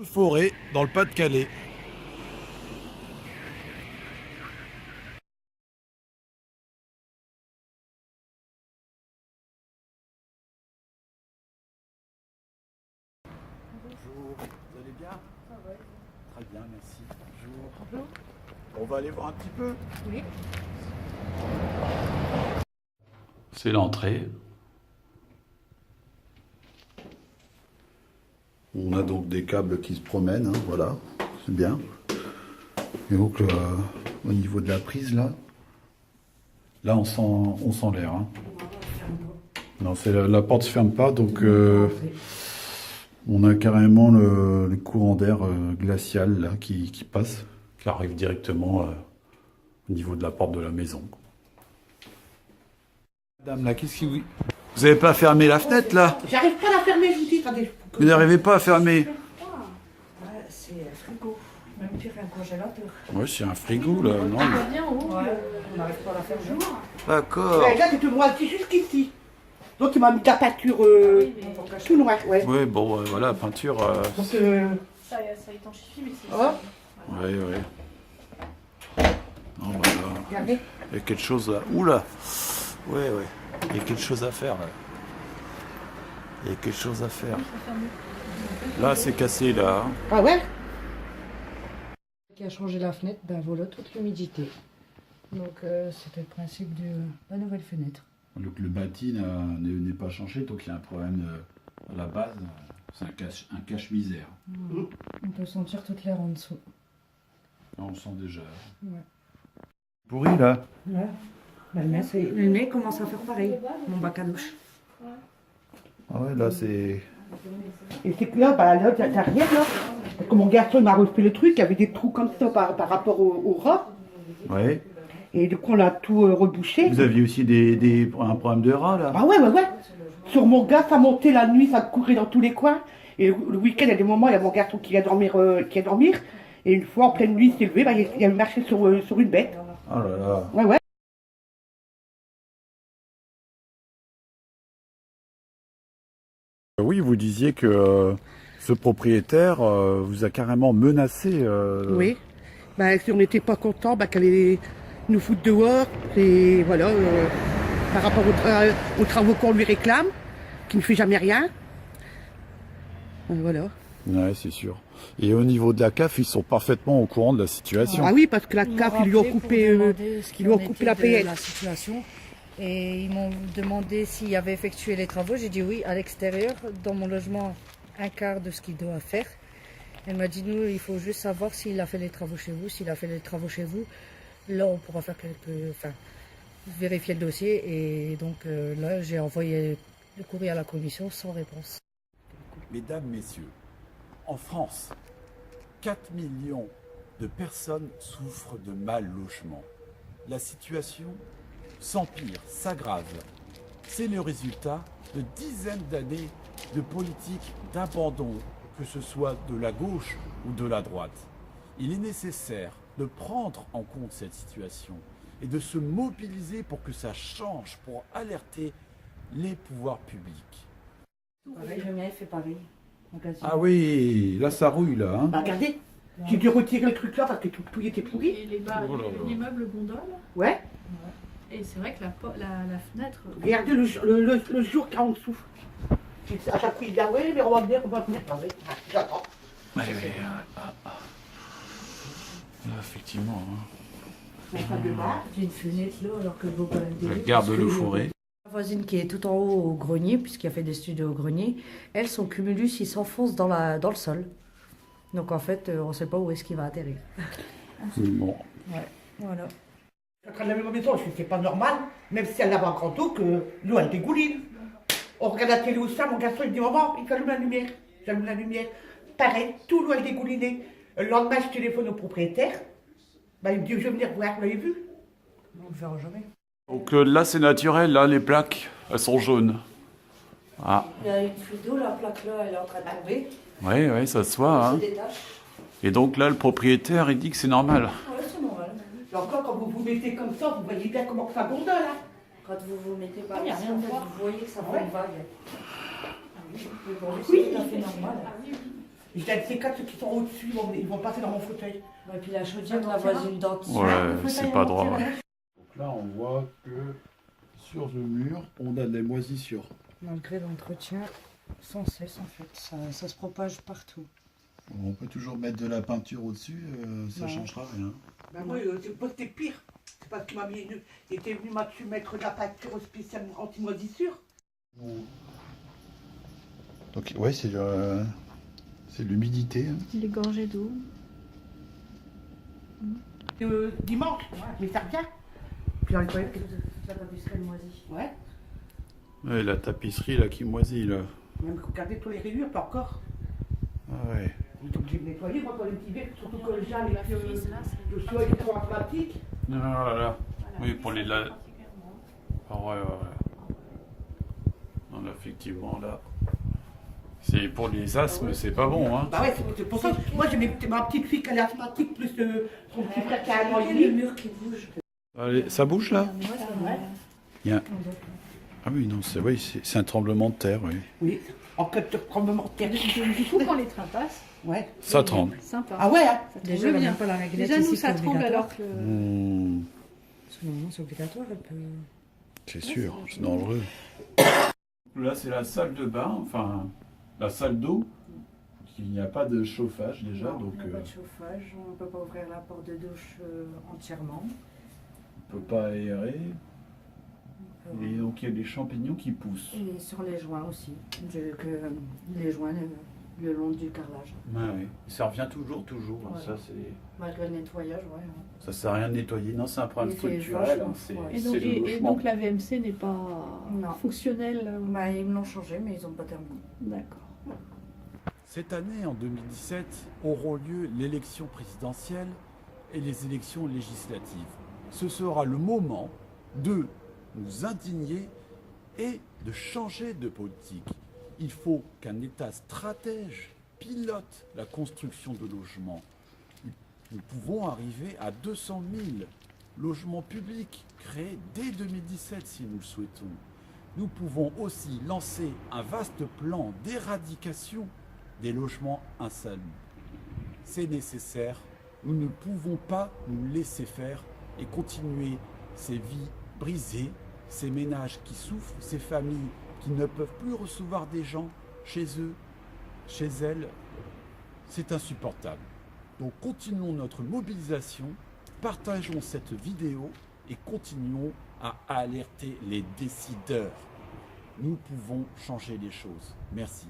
Forêt dans le Pas-de-Calais. Bonjour, vous allez bien? Ça va. Très bien, merci. Bonjour. On va aller voir un petit peu. Oui. C'est l'entrée. On a donc des câbles qui se promènent, hein, voilà, c'est bien. Et donc au niveau de la prise là on sent l'air. Hein. Non, la porte se ferme pas, donc on a carrément le courant d'air glacial là, qui passe, qui arrive directement au niveau de la porte de la maison. Madame là, qu'est-ce que vous n'avez pas fermé la fenêtre là? J'arrive pas à la fermer, je vous dis. Attendez. Vous n'arrivez pas à fermer? C'est un frigo. Même pire qu'un congélateur. Ouais, c'est un frigo là, non? Bien haut. Ouais. On n'arrive pas à la fermer. D'accord. Ouais, là, c'était moitié jusqu'ici. Donc, il m'a mis de la peinture tout noir. Ouais. Oui, bon, voilà, la peinture. Donc, Ça étanchifie, mais c'est... oh, Oui, oui. Non, voilà. regardez. Il y a quelque chose là. Oula! Ouais, ouais. Il y a quelque chose à faire là. Il y a quelque chose à faire. Là, c'est cassé là. Hein. Ah ouais? Qui a changé la fenêtre d'un volant toute l'humidité. Donc, c'était le principe de la nouvelle fenêtre. Donc le bâti n'est pas changé, donc il y a un problème à la base. C'est un cache-misère. On peut sentir toute l'air en dessous. Là, on le sent déjà. Ouais. Pourri là. Ouais. Bah, le mien commence à faire pareil, mon bac à douche. Ah ouais, là c'est. Et c'est que là, bah, là, derrière, là, quand mon garçon m'a refait le truc, il y avait des trous comme ça par rapport au rat. Ouais. Et du coup, on a tout rebouché. Vous aviez aussi un problème de rat là? Ah ouais, ouais, ouais. Sur mon gars, ça montait la nuit, ça courait dans tous les coins. Et le week-end, il y a des moments, il y a mon garçon qui vient dormir. Et une fois, en pleine nuit, il s'est levé, bah, il a marché sur une bête. Oh là là. Ouais, ouais. Oui, vous disiez que ce propriétaire vous a carrément menacé. Oui. Bah, si on n'était pas content, bah, qu'elle allait nous foutre dehors. Et voilà, par rapport aux travaux qu'on lui réclame, qui ne fait jamais rien. Voilà. Ouais, c'est sûr. Et au niveau de la CAF, ils sont parfaitement au courant de la situation. Ah oui, parce que la CAF, ils lui ont coupé, la PS. La situation. Et ils m'ont demandé s'il avait effectué les travaux. J'ai dit oui, à l'extérieur, dans mon logement, un quart de ce qu'il doit faire. Elle m'a dit, nous, il faut juste savoir s'il a fait les travaux chez vous. S'il a fait les travaux chez vous, là, on pourra faire vérifier le dossier. Et donc là, j'ai envoyé le courrier à la commission sans réponse. Mesdames, Messieurs, en France, 4 millions de personnes souffrent de mal logement. La situation s'empire, s'aggrave. C'est le résultat de dizaines d'années de politique d'abandon, que ce soit de la gauche ou de la droite. Il est nécessaire de prendre en compte cette situation et de se mobiliser pour que ça change, pour alerter les pouvoirs publics. Pareil, le mien, il fait pareil. Ah oui, là ça rouille là. Hein. Bah, regardez, j'ai dû retirer le truc là parce que tout était pourri. Et les meubles gondoles. Ouais. Et c'est vrai que la fenêtre... Regardez le jour qu'il y a en dessous. À chaque fois, il dit, ah ouais, mais on va venir. Ah ouais, j'attends. Là, effectivement. Hein. J'ai une fenêtre là, alors que vos La gare de l'Eau-Forêt. La voisine qui est tout en haut au grenier, puisqu'il a fait des studios au grenier, elle, son cumulus, il s'enfonce dans le sol. Donc en fait, on ne sait pas où est-ce qu'il va atterrir. Bon. Ouais, voilà. Je suis en train de laver ma maison, je fais c'est pas normal, même si elle lave un grand eau, que l'eau elle dégouline. On regarde la télé ou ça, mon garçon il dit maman, il allume la lumière. J'allume la lumière. Pareil, tout l'eau elle dégoulinait. Le lendemain, je téléphone au propriétaire. Bah, il me dit je vais venir voir, vous l'avez vu? On ne le verra jamais. Donc là c'est naturel, là les plaques, elles sont jaunes. Ah. Il y a une fuite d'eau, la plaque là, elle est en train de tomber. Oui, ça se voit. Hein. Se détache. Et donc là le propriétaire il dit que c'est normal. Ouais, c'est normal. Et encore, quand vous vous mettez comme ça, vous voyez bien comment ça gondole. Hein. Quand vous vous mettez pas Ah, y a ici, rien en à fait, voir. vous voyez que ça fait Ouais. une vague. Mais bon, Oui. c'est tout à fait normal. Je dis, ces quatre, ceux qui sont au-dessus, ils vont passer dans mon fauteuil. Et puis la chaudière de la voisine d'en dessous. Ouais, c'est pas droit. Ouais. Donc là, on voit que sur le mur, on a des moisissures. Malgré l'entretien sans cesse, en fait, ça se propage partout. On peut toujours mettre de la peinture au-dessus, ça changera rien. Ben moi, c'est pas que c'était pire. C'est parce qu'il m'a mis il était venu mettre de la peinture spéciale anti-moisissure. Donc ouais, c'est l'humidité. Hein. Il est gorgé d'eau. Dimanche, mais ça revient. Puis dans les toilettes, La tapisserie moisie. ouais. Ouais, la tapisserie là qui moisit là. Même regardez tous les rayures, pas encore. Ah ouais. Il est obligé de nettoyer, moi, quand les petits verres, surtout que le gel La avec frise, là, c'est- le soin est trop automatique. Ah là là. Voilà, Oui, pour les la- particulièrement. Ah ouais. Non, là, effectivement, là. C'est pour les asthmes, c'est pas bon, hein. Bah ouais, c'est pour ça. Moi, j'ai ma petite fille qui est asthmatique, plus son petit frère qui a un an et Les demi. murs qui bougent. Allez, ça bouge là Ouais. Il y a... Ah oui, non, c'est un tremblement de terre, oui. Oui, en cas de tremblement de terre. Du coup, quand les trains passent, Ouais. Ça tremble. sympa. Ah ouais, hein. Ça Déjà, tremble elle n'a bien. même pas la réglette Déjà, ici, nous, c'est ça tremble obligatoire. alors que. Parce que normalement, c'est obligatoire, elle peut... C'est sûr, c'est dangereux. Là, c'est la salle de bain, enfin, la salle d'eau. Il n'y a pas de chauffage déjà, Non, donc il n'y a pas de chauffage, on ne peut pas ouvrir la porte de douche entièrement. on ne peut pas aérer. Et donc, il y a des champignons qui poussent. Et sur les joints aussi, les joints le long du carrelage. Ouais, oui. Ça revient toujours. Ouais. Ça, c'est... Malgré le nettoyage, ouais. Ça sert à rien de nettoyer. Non, c'est un problème Il fait structurel. vachement Hein. C'est, froid. Et donc, c'est le et logement. donc la VMC n'est pas Non. fonctionnelle. Bah, ils me l'ont changé, mais ils n'ont pas terminé. D'accord. Cette année, en 2017, auront lieu l'élection présidentielle et les élections législatives. Ce sera le moment de nous indigner et de changer de politique. Il faut qu'un État stratège pilote la construction de logements. Nous pouvons arriver à 200 000 logements publics créés dès 2017 si nous le souhaitons. Nous pouvons aussi lancer un vaste plan d'éradication des logements insalubres. C'est nécessaire. Nous ne pouvons pas nous laisser faire et continuer ces vies brisées, ces ménages qui souffrent, ces familles qui ne peuvent plus recevoir des gens chez eux, chez elles. C'est insupportable. Donc continuons notre mobilisation, partageons cette vidéo et continuons à alerter les décideurs. Nous pouvons changer les choses. Merci.